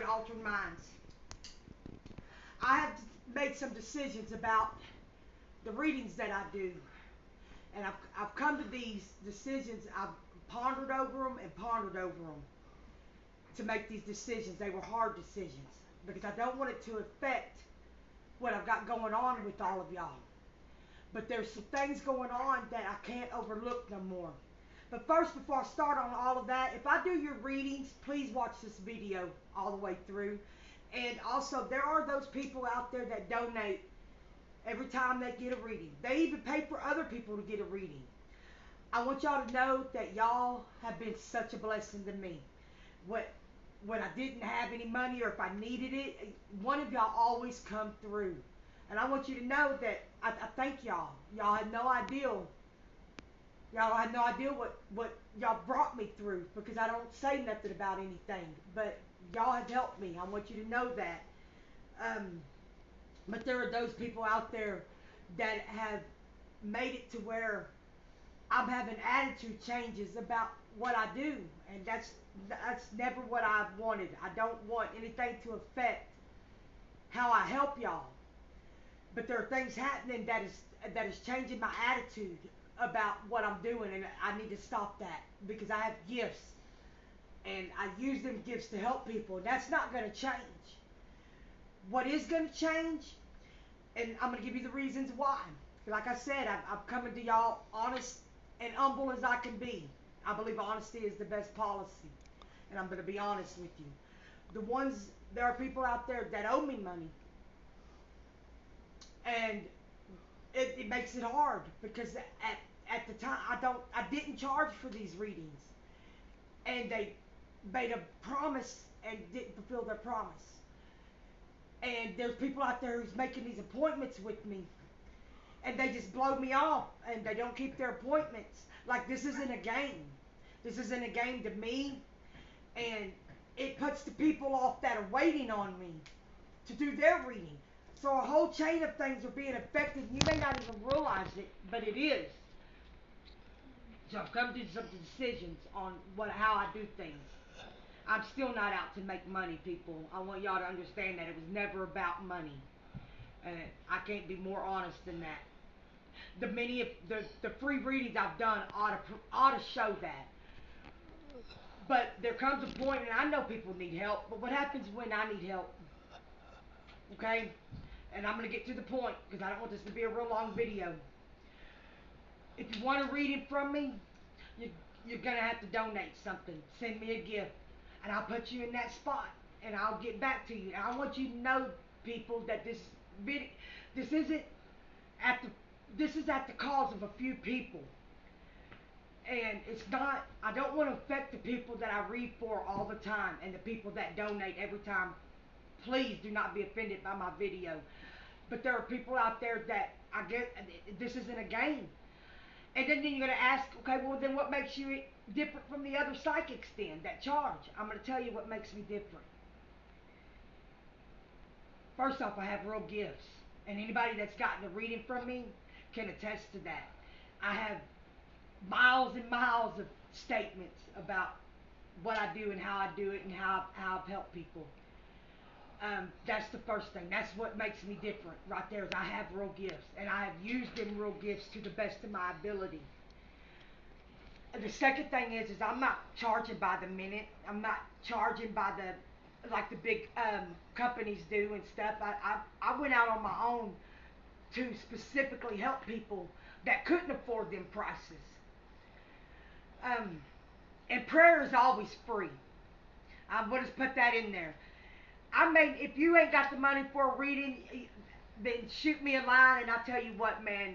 altered minds. I have made some decisions about the readings that I do. And I've come to these decisions. I've pondered over them and pondered over them to make these decisions. They were hard decisions because I don't want it to affect what I've got going on with all of y'all. But there's some things going on that I can't overlook no more. But first, before I start on all of that, if I do your readings, please watch this video all the way through. And also, there are those people out there that donate every time they get a reading. They even pay for other people to get a reading. I want y'all to know that y'all have been such a blessing to me. When I didn't have any money or if I needed it, one of y'all always come through. And I want you to know that I thank y'all. Y'all had no idea. Y'all had no idea what y'all brought me through because I don't say nothing about anything. But y'all have helped me. I want you to know that. Um, but there are those people out there that have made it to where I'm having attitude changes about what I do, and that's never what I wanted. I don't want anything to affect how I help y'all. But there are things happening that is changing my attitude about what I'm doing, and I need to stop that because I have gifts, and I use them gifts to help people, and that's not going to change. What is going to change, and I'm going to give you the reasons why. Like I said, I'm coming to y'all honest and humble as I can be. I believe honesty is the best policy, and I'm going to be honest with you. There are people out there that owe me money, and it makes it hard because at the time I didn't charge for these readings, and they made a promise and didn't fulfill their promise. And there's people out there who's making these appointments with me, and they just blow me off, and they don't keep their appointments. Like, this isn't a game. This isn't a game to me, and it puts the people off that are waiting on me to do their reading. So a whole chain of things are being affected. You may not even realize it, but it is. So I've come to some decisions on how I do things. I'm still not out to make money, people. I want y'all to understand that it was never about money. And I can't be more honest than that. The free readings I've done ought to show that. But there comes a point, and I know people need help, but what happens when I need help? Okay? And I'm going to get to the point, because I don't want this to be a real long video. If you want a reading from me, you're going to have to donate something. Send me a gift, and I'll put you in that spot, and I'll get back to you. And I want you to know, people, that this isn't this is at the cause of a few people. And it's not, I don't want to affect the people that I read for all the time and the people that donate every time. Please do not be offended by my video. But there are people out there that I get, this isn't a game. And then you're going to ask, okay, well then what makes you different from the other psychics then that charge? I'm going to tell you what makes me different. First off, I have real gifts. And anybody that's gotten a reading from me can attest to that. I have miles and miles of statements about what I do and how I do it and how I've helped people. That's the first thing. That's what makes me different right there, is I have real gifts, and I have used them real gifts to the best of my ability. And the second thing is I'm not charging by the minute. I'm not charging by like the big companies do and stuff. I went out on my own to specifically help people that couldn't afford them prices. And prayer is always free. I want to put that in there. If you ain't got the money for a reading, then shoot me a line, and I'll tell you what, man,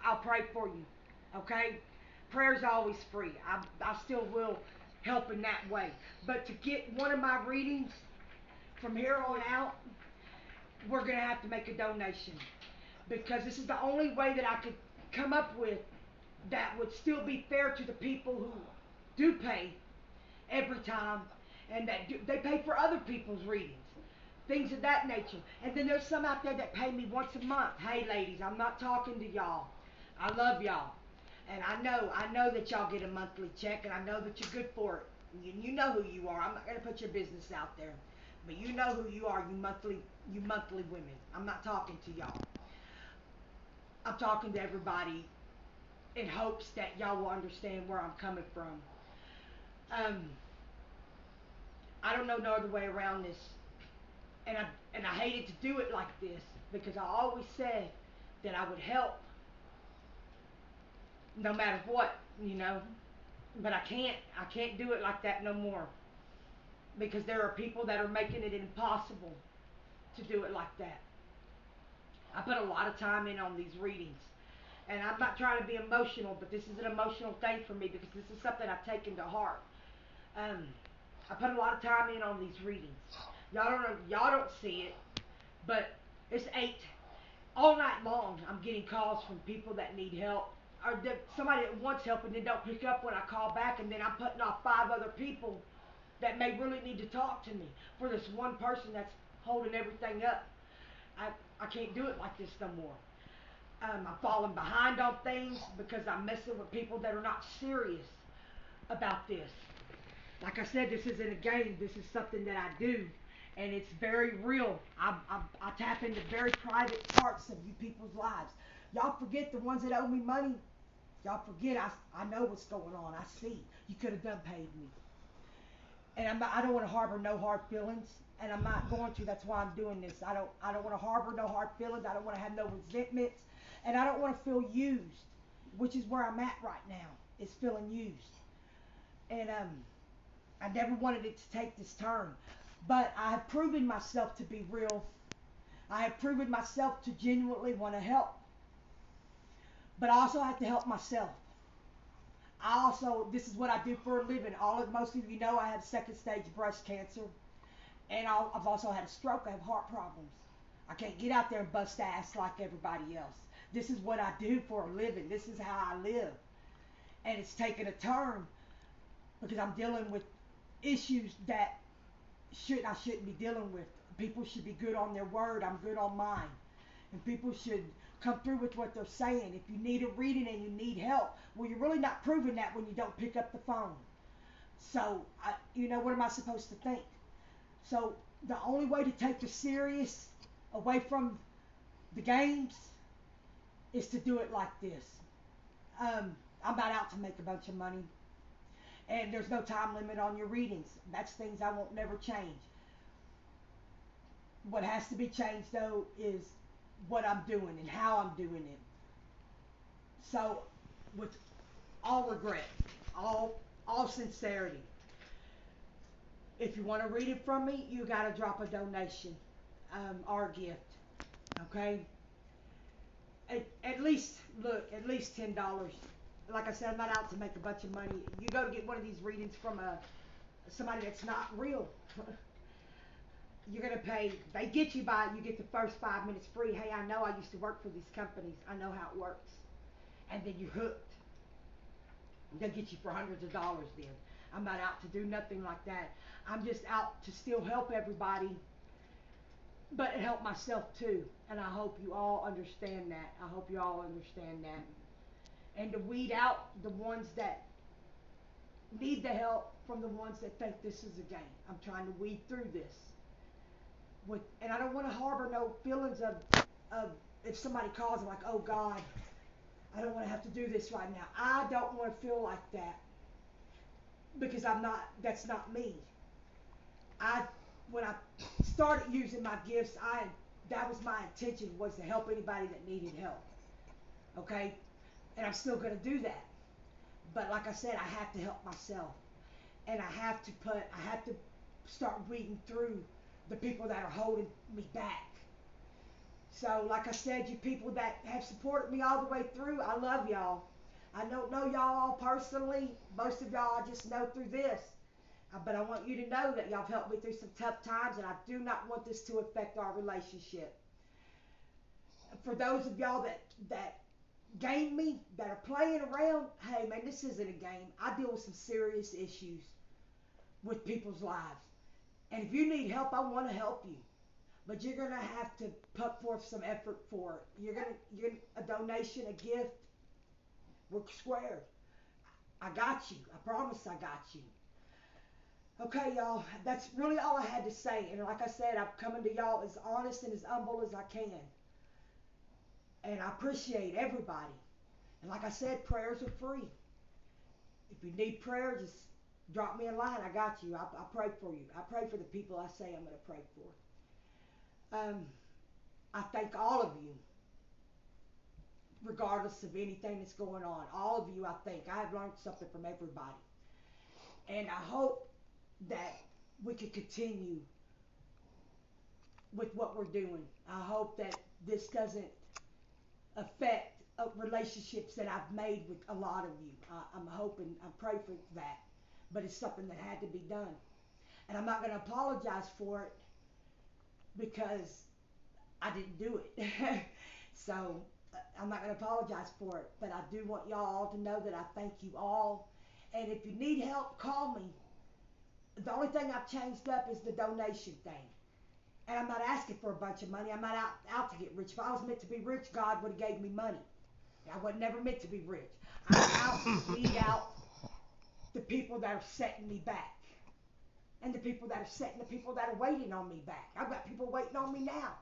I'll pray for you. Okay? Prayer's always free. I still will help in that way. But to get one of my readings from here on out, we're going to have to make a donation. Because this is the only way that I could come up with that would still be fair to the people who do pay every time, and they pay for other people's readings, things of that nature. And then there's some out there that pay me once a month. Hey ladies, I'm not talking to y'all. I love y'all, and I know that y'all get a monthly check, and I know that you're good for it. You know who you are. I'm not going to put your business out there. But you know who you are, you monthly women. I'm not talking to y'all. I'm talking to everybody in hopes that y'all will understand where I'm coming from. Um, I don't know no other way around this, and I hated to do it like this because I always said that I would help no matter what, you know. But I can't do it like that no more because there are people that are making it impossible to do it like that. I put a lot of time in on these readings. And I'm not trying to be emotional, but this is an emotional thing for me because this is something I've taken to heart. Um, I put a lot of time in on these readings. Y'all don't see it, but it's 8 all night long. I'm getting calls from people that need help, or somebody that wants help and then don't pick up when I call back, and then I'm putting off 5 other people that may really need to talk to me for this one person that's holding everything up. I I can't do it like this no more. I'm falling behind on things because I'm messing with people that are not serious about this. Like I said, this isn't a game. This is something that I do, and it's very real. I tap into very private parts of you people's lives. Y'all forget the ones that owe me money. Y'all forget I know what's going on. I see. You could have done paid me, and I don't want to harbor no hard feelings, and I'm not going to. That's why I'm doing this. I don't want to harbor no hard feelings. I don't want to have no resentments, and I don't want to feel used, which is where I'm at right now. Is feeling used, and I never wanted it to take this turn, but I have proven myself to be real. I have proven myself to genuinely want to help, but I also have to help myself. This is what I do for a living. Most of you know I have second stage breast cancer. And I've also had a stroke. I have heart problems. I can't get out there and bust ass like everybody else. This is what I do for a living. This is how I live. And it's taken a turn because I'm dealing with issues that I shouldn't be dealing with. People should be good on their word. I'm good on mine. And people should come through with what they're saying. If you need a reading and you need help, well, you're really not proving that when you don't pick up the phone. So, what am I supposed to think? So the only way to take the serious away from the games is to do it like this. I'm not out to make a bunch of money, and there's no time limit on your readings. That's things I won't never change. What has to be changed though is what I'm doing and how I'm doing it. So, with all regret, all sincerity, if you want to read it from me, you got to drop a donation or a gift. Okay, at least $10. Like I said, I'm not out to make a bunch of money. You go to get one of these readings from somebody that's not real. You're gonna pay. They get you by. You get the first 5 minutes free. Hey, I know I used to work for these companies. I know how it works. And then you're hooked. They'll get you for hundreds of dollars. Then I'm not out to do nothing like that. I'm just out to still help everybody, but help myself too. And I hope you all understand that. I hope you all understand that. And to weed out the ones that need the help from the ones that think this is a game. I'm trying to weed through this. And I don't want to harbor no feelings of if somebody calls and like, oh God, I don't want to have to do this right now. I don't want to feel like that because that's not me. When I started using my gifts, that was my intention, was to help anybody that needed help. Okay? And I'm still going to do that. But like I said, I have to help myself. And I have to start weeding through the people that are holding me back. So like I said, you people that have supported me all the way through, I love y'all. I don't know y'all all personally. Most of y'all I just know through this. But I want you to know that y'all have helped me through some tough times, and I do not want this to affect our relationship. For those of y'all that game me, that are playing around, hey man, this isn't a game. I deal with some serious issues with people's lives. And if you need help, I want to help you. But you're gonna have to put forth some effort for it. You're a donation, a gift. We're squared. I got you. I promise I got you. Okay, y'all, that's really all I had to say. And like I said, I'm coming to y'all as honest and as humble as I can. And I appreciate everybody. And like I said, prayers are free. If you need prayer, just drop me a line. I got you. I pray for you. I pray for the people I say I'm going to pray for. I thank all of you, regardless of anything that's going on. All of you, I think. I have learned something from everybody. And I hope that we can continue with what we're doing. I hope that this doesn't affect relationships that I've made with a lot of you. I'm hoping, I pray for that. But it's something that had to be done. And I'm not going to apologize for it because I didn't do it. So I'm not going to apologize for it. But I do want y'all all to know that I thank you all. And if you need help, call me. The only thing I've changed up is the donation thing. And I'm not asking for a bunch of money. I'm not out to get rich. If I was meant to be rich, God would have gave me money. I was never meant to be rich. I'm out to weed out the people that are setting me back. And the people that are setting the people that are waiting on me back. I've got people waiting on me now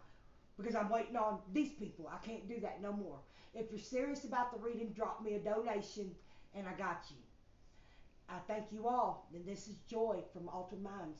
because I'm waiting on these people. I can't do that no more. If you're serious about the reading, drop me a donation and I got you. I thank you all. And this is Joy from Altered Minds.